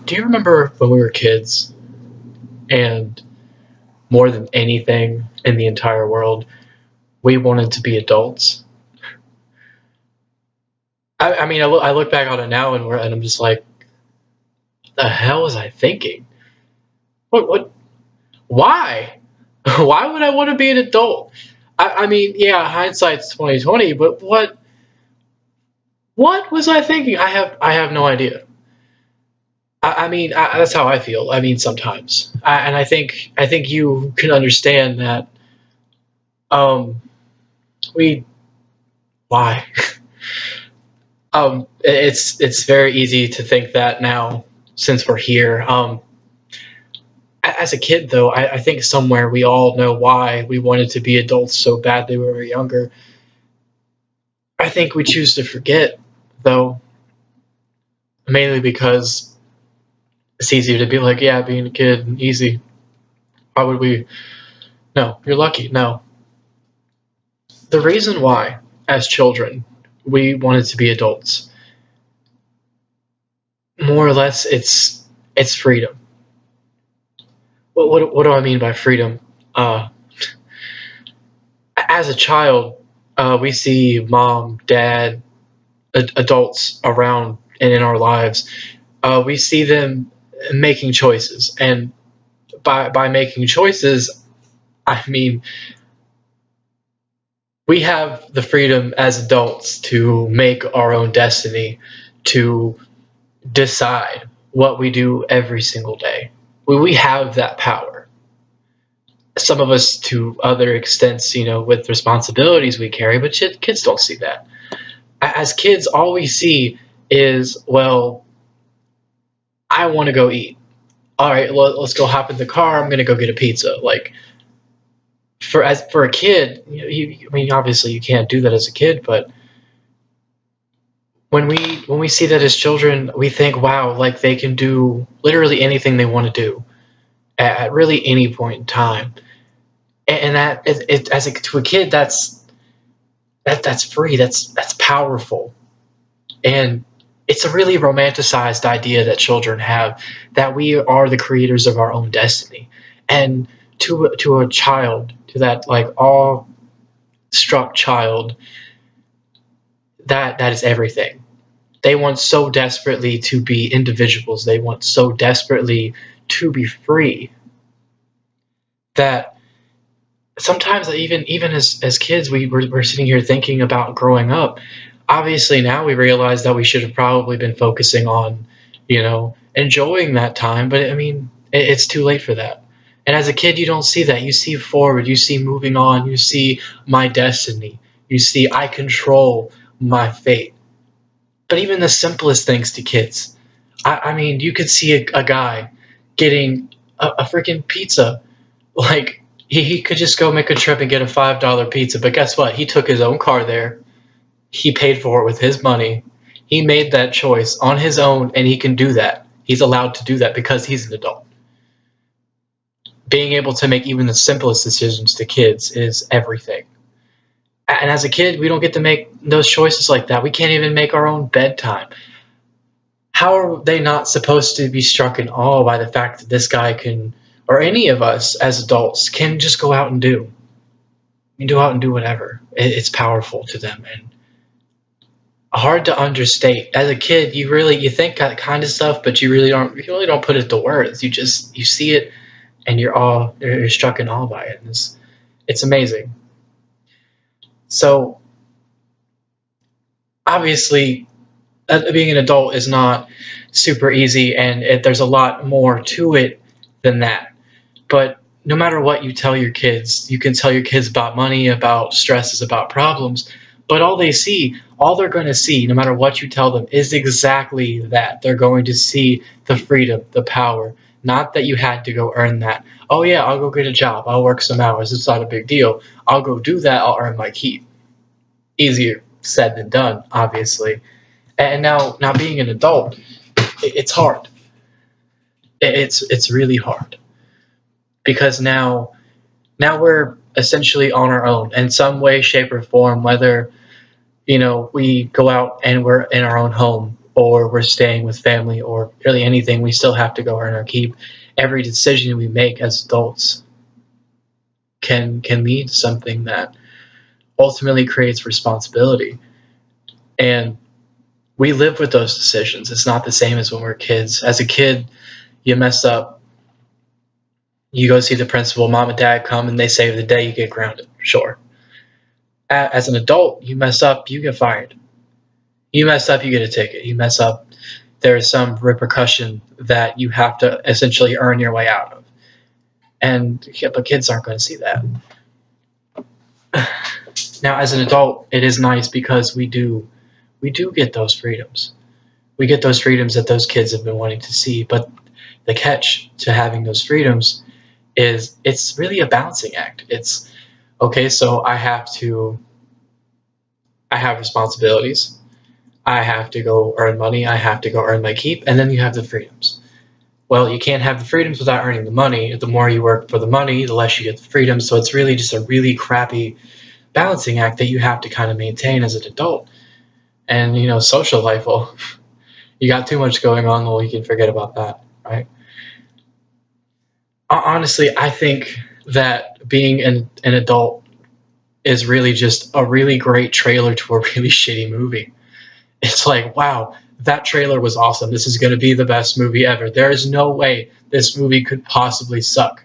Do you remember when we were kids and more than anything in the entire world, we wanted to be adults? I mean, I look back on it now and I'm just like, the hell was I thinking? What, why? Why would I want to be an adult? I mean, yeah, hindsight's 2020, but what was I thinking? I have no idea. I mean, that's how I feel. I mean, sometimes, and I think you can understand that. Um, we why? It's very easy to think that now since we're here. As a kid, though, I think somewhere we all know why we wanted to be adults so badly when we were younger. I think we choose to forget, though, mainly because it's easier to be like, yeah, being a kid, easy. Why would we? No, you're lucky. No. The reason why, as children, we wanted to be adults, more or less, it's freedom. What do I mean by freedom? Uh, as a child, we see mom, dad, adults around and in our lives. We see them making choices, and by making choices, I mean we have the freedom as adults to make our own destiny, to decide what we do every single day. We have that power. Some of us to other extents, with responsibilities we carry, but kids don't see that. As kids, all we see is, well, I want to go eat. All right, let's go hop in the car. I'm gonna go get a pizza. Like for a kid, I mean, obviously you can't do that as a kid, but when we see that as children, we think, wow, like they can do literally anything they want to do at really any point in time, and that as to a kid, that's free, that's powerful, and it's a really romanticized idea that children have, that we are the creators of our own destiny, and to a child, to that like awe struck child, that is everything. They want so desperately to be individuals. They want so desperately to be free that sometimes even as kids we're sitting here thinking about growing up. Obviously now we realize that we should have probably been focusing on enjoying that time, but I mean it's too late for that. And as a kid you don't see that. You see forward, you see moving on, you see my destiny, you see I control my fate. But even the simplest things to kids, I mean you could see a guy getting a freaking pizza. Like he could just go make a trip and get a $5 pizza, but guess what? He took his own car there. He paid for it with his money. He made that choice on his own, and he can do that. He's allowed to do that because he's an adult. Being able to make even the simplest decisions to kids is everything. And as a kid, we don't get to make those choices like that. We can't even make our own bedtime. How are they not supposed to be struck in awe by the fact that this guy can, or any of us as adults, can just go out and go out and do whatever? It's powerful to them and hard to understate. As a kid, you think that kind of stuff, but you really don't put it to words. You see it and you're struck in awe by it. And it's amazing. So obviously, being an adult is not super easy, and there's a lot more to it than that. But no matter what you tell your kids, you can tell your kids about money, about stresses, about problems, but all they're going to see, no matter what you tell them, is exactly that. They're going to see the freedom, the power, not that you had to go earn that. Oh yeah, I'll go get a job. I'll work some hours. It's not a big deal. I'll go do that. I'll earn my keep. Easier said than done, obviously. And now being an adult, it's hard. It's really hard because now we're essentially on our own in some way, shape, or form. Whether we go out and we're in our own home, or we're staying with family, or really anything, we still have to go earn our keep. Every decision we make as adults can lead to something that ultimately creates responsibility. And we live with those decisions. It's not the same as when we're kids. As a kid, you mess up, you go see the principal, mom and dad come and they save the day, you get grounded. Sure. As an adult, you mess up, you get fired. You mess up, you get a ticket. You mess up, there is some repercussion that you have to essentially earn your way out of. And yeah, but kids aren't going to see that. Now, as an adult, it is nice because we do get those freedoms. We get those freedoms that those kids have been wanting to see. But the catch to having those freedoms is it's really a balancing act. It's okay, so I have responsibilities. I have to go earn money. I have to go earn my keep, and then you have the freedoms. Well, you can't have the freedoms without earning the money. The more you work for the money, the less you get the freedom. So it's really just a really crappy balancing act that you have to kind of maintain as an adult. And social life, well, you got too much going on, well, you can forget about that, right? Honestly, I think that being an adult is really just a really great trailer to a really shitty movie. It's like, wow, that trailer was awesome. This is going to be the best movie ever. There is no way this movie could possibly suck.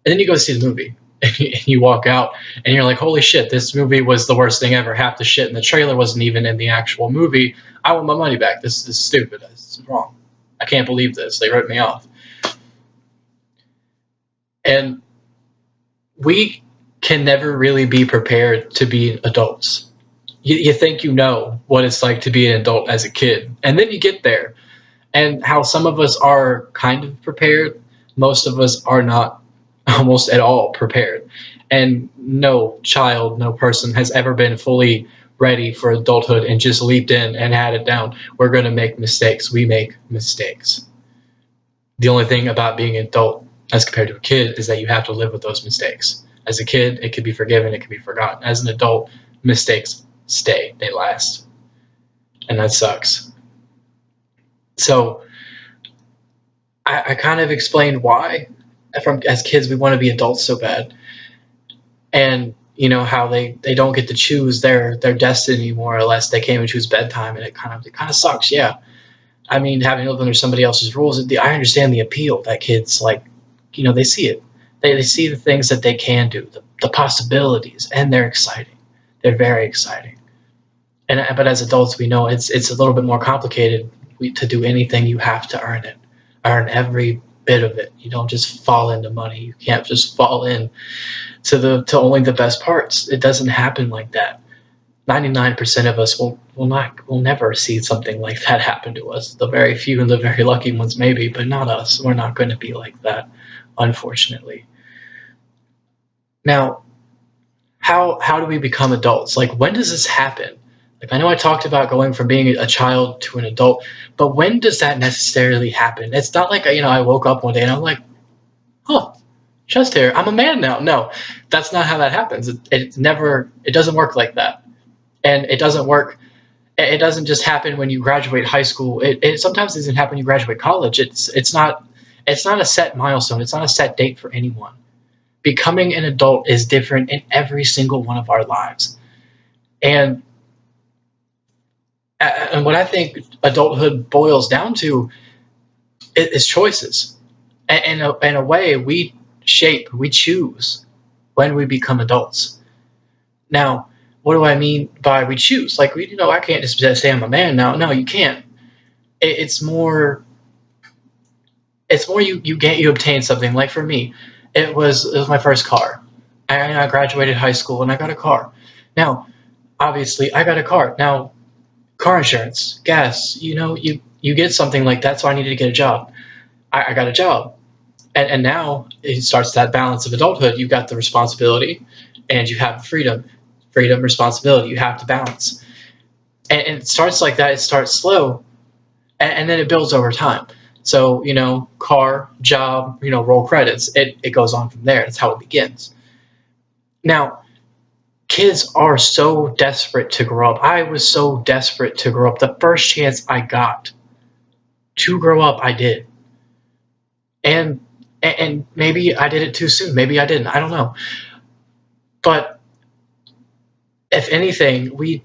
And then you go see the movie and you walk out and you're like, holy shit, this movie was the worst thing ever. Half the shit in the trailer wasn't even in the actual movie. I want my money back. This is stupid. This is wrong. I can't believe this. They ripped me off. And we can never really be prepared to be adults. You think you know what it's like to be an adult as a kid, and then you get there, and how some of us are kind of prepared, most of us are not almost at all prepared. And no child, no person has ever been fully ready for adulthood and just leaped in and had it down. We're going to make mistakes. We make mistakes. The only thing about being an adult as compared to a kid is that you have to live with those mistakes. As a kid, it can be forgiven, it can be forgotten. As an adult, mistakes stay, they last. And that sucks. So I kind of explained why as kids we want to be adults so bad. And how they don't get to choose their destiny, more or less. They can't even choose bedtime, and it kind of sucks. Yeah, I mean, having lived under somebody else's rules, I understand the appeal that kids like. They see it. They see the things that they can do, the possibilities, and they're exciting. They're very exciting. But as adults, we know it's a little bit more complicated. To do anything, you have to earn it, earn every bit of it. You don't just fall into money. You can't just fall in to only the best parts. It doesn't happen like that. 99% of us will never see something like that happen to us. The very few and the very lucky ones maybe, but not us. We're not going to be like that, unfortunately. Now, how do we become adults? Like, when does this happen? Like, I know I talked about going from being a child to an adult, but when does that necessarily happen? It's not like I woke up one day and I'm like, oh, chest hair, I'm a man now. No, that's not how that happens. It doesn't work like that. And it doesn't work. It doesn't just happen when you graduate high school. It sometimes doesn't happen when you graduate college. It's not a set milestone. It's not a set date for anyone. Becoming an adult is different in every single one of our lives. And what I think adulthood boils down to is choices. And in a way, we choose when we become adults. Now, what do I mean by we choose? Like, I can't just say I'm a man now. No, you can't. It's more you obtain something. Like for me, it was my first car. I graduated high school and I got a car. Now, obviously, I got a car. Now, car insurance, gas, you get something like that, so I needed to get a job. I got a job. And now it starts that balance of adulthood. You've got the responsibility and you have freedom. Freedom, responsibility, you have to balance. And it starts like that. It starts slow, and then it builds over time. So, car, job, roll credits. It goes on from there. That's how it begins. Now, kids are so desperate to grow up. I was so desperate to grow up. The first chance I got to grow up, I did. And maybe I did it too soon. Maybe I didn't. I don't know. But if anything, we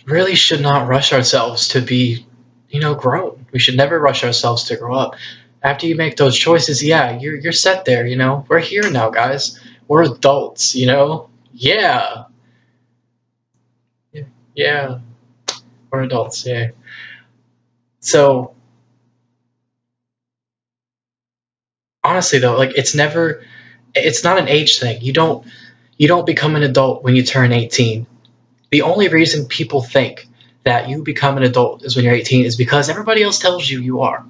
really should not rush ourselves to be, grown. We should never rush ourselves to grow up. After you make those choices, yeah, you're set there, We're here now, guys. We're adults, Yeah. Yeah. We're adults, yeah. So honestly though, like it's not an age thing. You don't become an adult when you turn 18. The only reason people think that you become an adult is when you're 18 is because everybody else tells you you are.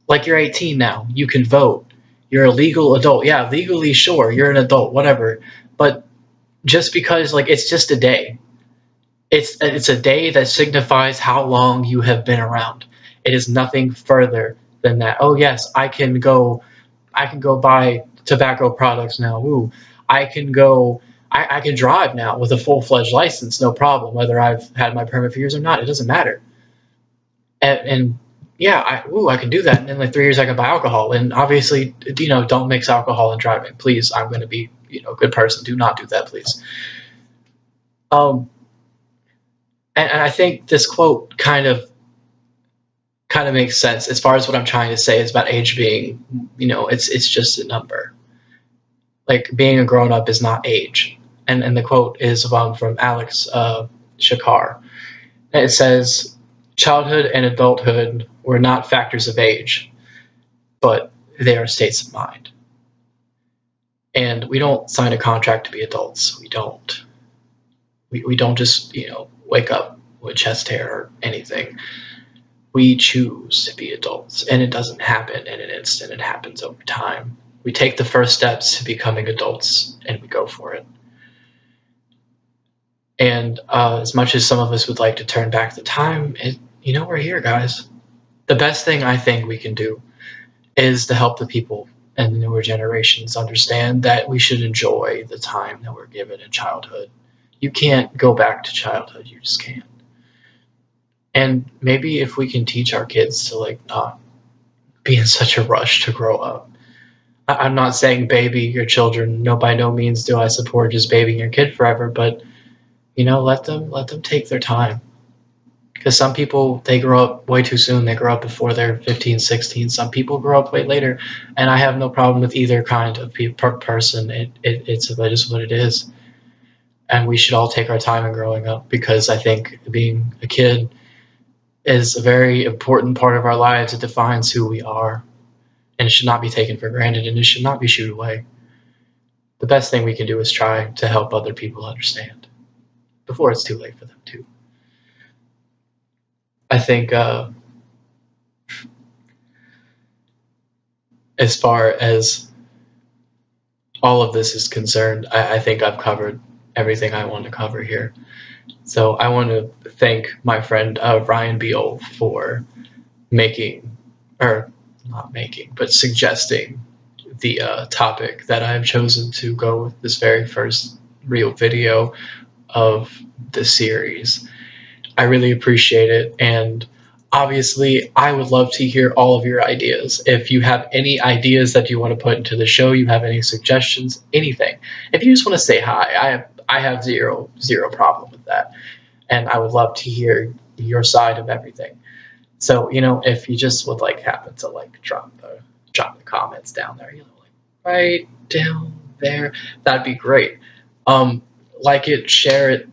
Like you're 18 now, you can vote. You're a legal adult. Yeah, legally sure, you're an adult, whatever. But just because like it's just a day. It's a day that signifies how long you have been around. It is nothing further than that. Oh yes, I can go buy tobacco products now. Ooh, I can go I can drive now with a full-fledged license, no problem, whether I've had my permit for years or not. It doesn't matter. And yeah, I can do that. And in like 3 years, I can buy alcohol. And obviously, don't mix alcohol and driving, please. I'm going to be, a good person. Do not do that, please. Um, and I think this quote kind of makes sense as far as what I'm trying to say is about age being, it's just a number. Like being a grown up is not age. And the quote is from Alex Shakar. It says, childhood and adulthood were not factors of age, but they are states of mind. And we don't sign a contract to be adults. We don't. We don't just, wake up with chest hair or anything. We choose to be adults, and it doesn't happen in an instant. It happens over time. We take the first steps to becoming adults, and we go for it. And as much as some of us would like to turn back the time, we're here, guys. The best thing I think we can do is to help the people and the newer generations understand that we should enjoy the time that we're given in childhood. You can't go back to childhood. You just can't. And maybe if we can teach our kids to like not be in such a rush to grow up. I'm not saying baby your children. No, by no means do I support just babying your kid forever, but let them take their time. Because some people, they grow up way too soon. They grow up before they're 15, 16. Some people grow up way later. And I have no problem with either kind of person. It's just what it is. And we should all take our time in growing up, because I think being a kid is a very important part of our lives. It defines who we are. And it should not be taken for granted, and it should not be shooed away. The best thing we can do is try to help other people understand before it's too late for them too. I think as far as all of this is concerned, I think I've covered everything I want to cover here. So I want to thank my friend Ryan Beal for making, or not making, but suggesting the topic that I've chosen to go with this very first real video of the series. I really appreciate it, and obviously I would love to hear all of your ideas. If you have any ideas that you want to put into the show, you have any suggestions, anything. If you just want to say hi, I have zero problem with that, and I would love to hear your side of everything. So if you just would like happen to like drop the comments down there, like right down there, that'd be great. Like it, share it,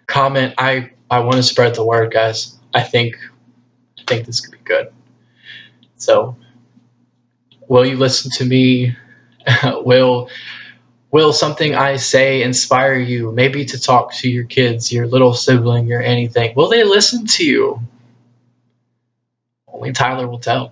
comment. I want to spread the word, guys. I think this could be good. So, will you listen to me? Will something I say inspire you? Maybe to talk to your kids, your little sibling, or anything. Will they listen to you? Only Tyler will tell.